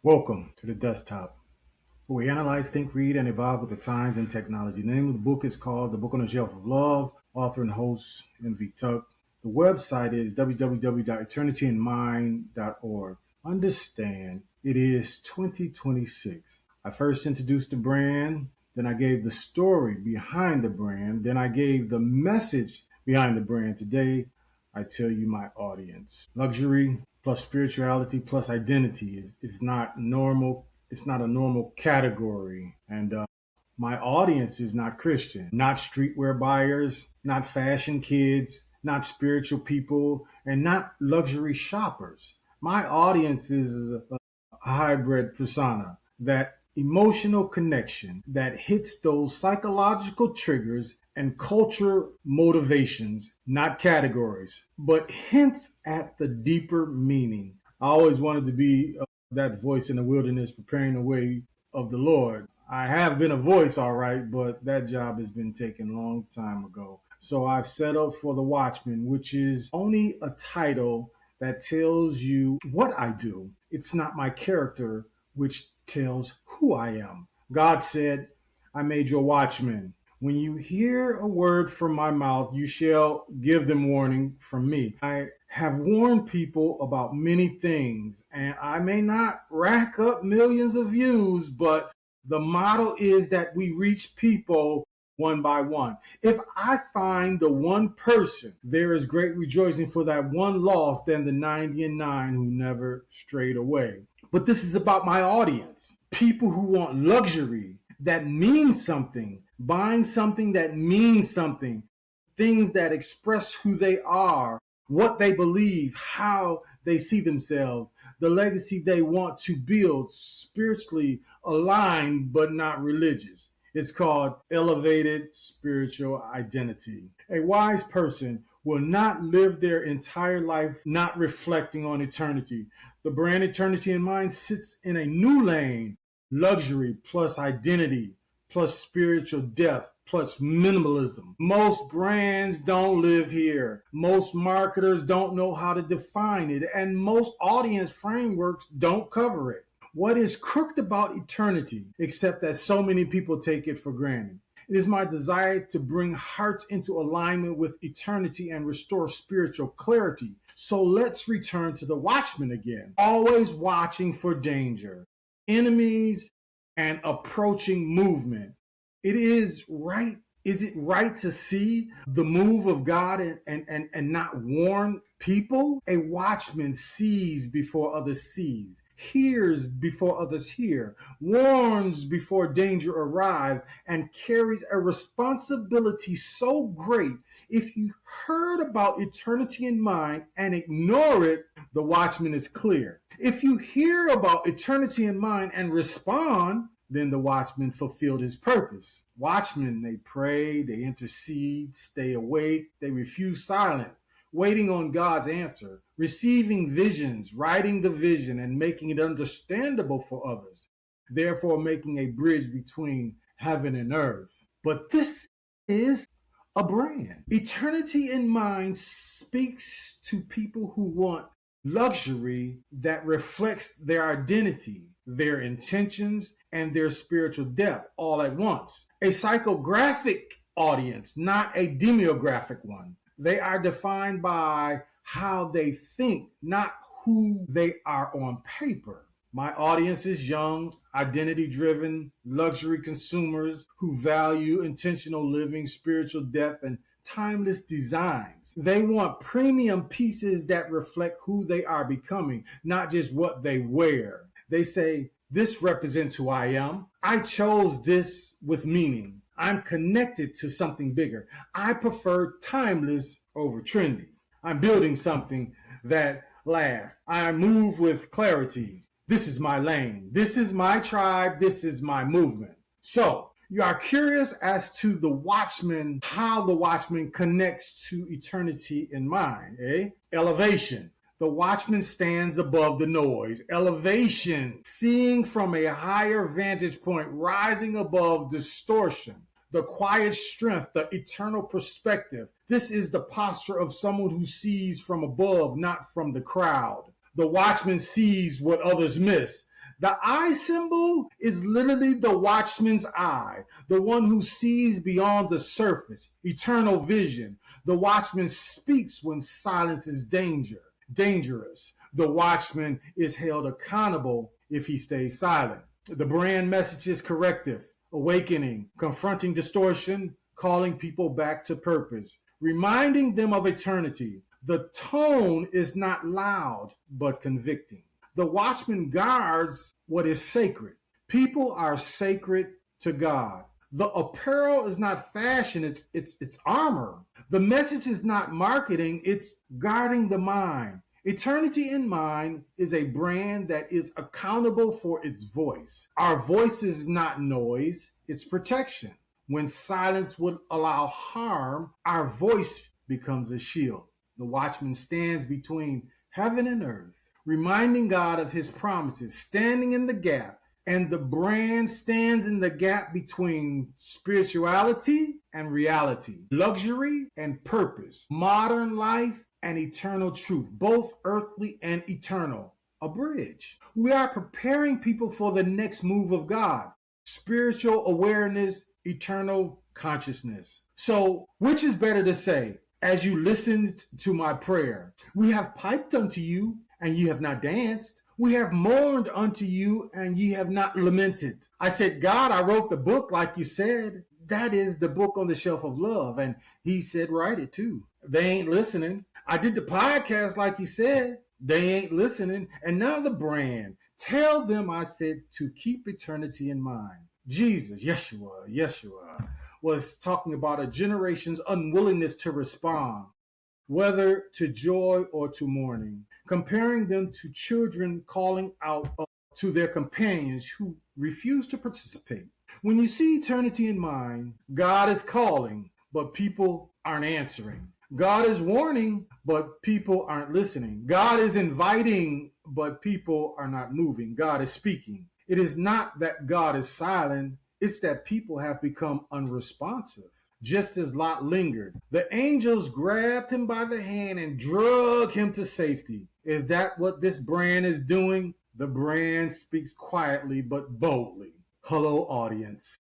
Welcome to the desktop, where we analyze, think, read, and evolve with the times and technology. The name of the book is called The Book on the Shelf of Love, author and host MV Tuck. The website is www.eternityinmind.org. Understand, it is 2026. I first introduced the brand, then I gave the story behind the brand, then I gave the message behind the brand. Today, I tell you my audience. Luxury plus spirituality plus identity is not normal. It's not a normal category. And my audience is not Christian, not streetwear buyers, not fashion kids, not spiritual people, and not luxury shoppers. My audience is a hybrid persona, that emotional connection that hits those psychological triggers and culture motivations, not categories, but hints at the deeper meaning. I always wanted to be that voice in the wilderness preparing the way of the Lord. I have been a voice, all right, but that job has been taken a long time ago. So I've settled for the Watchman, which is only a title that tells you what I do. It's not my character, which tells who I am. God said, I made you a watchman. When you hear a word from my mouth, you shall give them warning from me. I have warned people about many things, and I may not rack up millions of views, but the model is that we reach people one by one. If I find the one person, there is great rejoicing for that one lost than the 99 who never strayed away. But this is about my audience, people who want luxury that means something, buying something that means something, things that express who they are, what they believe, how they see themselves, the legacy they want to build, spiritually aligned but not religious. It's called elevated spiritual identity. A wise person will not live their entire life not reflecting on eternity. The brand Eternity in Mind sits in a new lane: luxury plus identity plus spiritual depth plus minimalism. Most brands don't live here. Most marketers don't know how to define it, and most audience frameworks don't cover it. What is crooked about eternity, except that so many people take it for granted? It is my desire to bring hearts into alignment with eternity and restore spiritual clarity. So let's return to the watchman again, always watching for danger, enemies, and approaching movement. It is right. Is it right to see the move of God and not warn people? A watchman sees before others sees, hears before others hear, warns before danger arrives, and carries a responsibility so great. If you heard about eternity in mind and ignore it, the watchman is clear. If you hear about eternity in mind and respond, then the watchman fulfilled his purpose. Watchmen, they pray, they intercede, stay awake, they refuse silence, waiting on God's answer, receiving visions, writing the vision, and making it understandable for others, therefore making a bridge between heaven and earth. But this is a brand. Eternity in Mind speaks to people who want luxury that reflects their identity, their intentions, and their spiritual depth all at once. A psychographic audience, not a demographic one. They are defined by how they think, not who they are on paper. My audience is young, identity driven, luxury consumers who value intentional living, spiritual depth, and timeless designs. They want premium pieces that reflect who they are becoming, not just what they wear. They say, this represents who I am. I chose this with meaning. I'm connected to something bigger. I prefer timeless over trendy. I'm building something that lasts. I move with clarity. This is my lane. This is my tribe. This is my movement. So, you are curious as to the watchman, how the watchman connects to eternity in mind, eh? Elevation. The watchman stands above the noise. Elevation, seeing from a higher vantage point, rising above distortion. The quiet strength, the eternal perspective. This is the posture of someone who sees from above, not from the crowd. The watchman sees what others miss. The eye symbol is literally the watchman's eye, the one who sees beyond the surface, eternal vision. The watchman speaks when silence is dangerous. The watchman is held accountable if he stays silent. The brand message is corrective, awakening, confronting distortion, calling people back to purpose, reminding them of eternity. The tone is not loud, but convicting. The watchman guards what is sacred. People are sacred to God. The apparel is not fashion, it's armor. The message is not marketing, it's guarding the mind. Eternity in Mind is a brand that is accountable for its voice. Our voice is not noise, it's protection. When silence would allow harm, our voice becomes a shield. The watchman stands between heaven and earth, reminding God of his promises, standing in the gap. And the brand stands in the gap between spirituality and reality, luxury and purpose, modern life and eternal truth, both earthly and eternal. A bridge. We are preparing people for the next move of God, spiritual awareness, eternal consciousness. So, which is better to say? As you listened to my prayer, we have piped unto you, and ye have not danced. We have mourned unto you, and ye have not lamented. I said, God, I wrote the book like you said. That is the book on the shelf of love. And he said, write it too. They ain't listening. I did the podcast like you said. They ain't listening. And now the brand. Tell them, I said, to keep eternity in mind. Jesus, Yeshua, was talking about a generation's unwillingness to respond, whether to joy or to mourning, comparing them to children calling out to their companions who refuse to participate. When you see eternity in mind, God is calling, but people aren't answering. God is warning, but people aren't listening. God is inviting, but people are not moving. God is speaking. It is not that God is silent, it's that people have become unresponsive. Just as Lot lingered, the angels grabbed him by the hand and drug him to safety. Is that what this brand is doing? The brand speaks quietly but boldly. Hello, audience.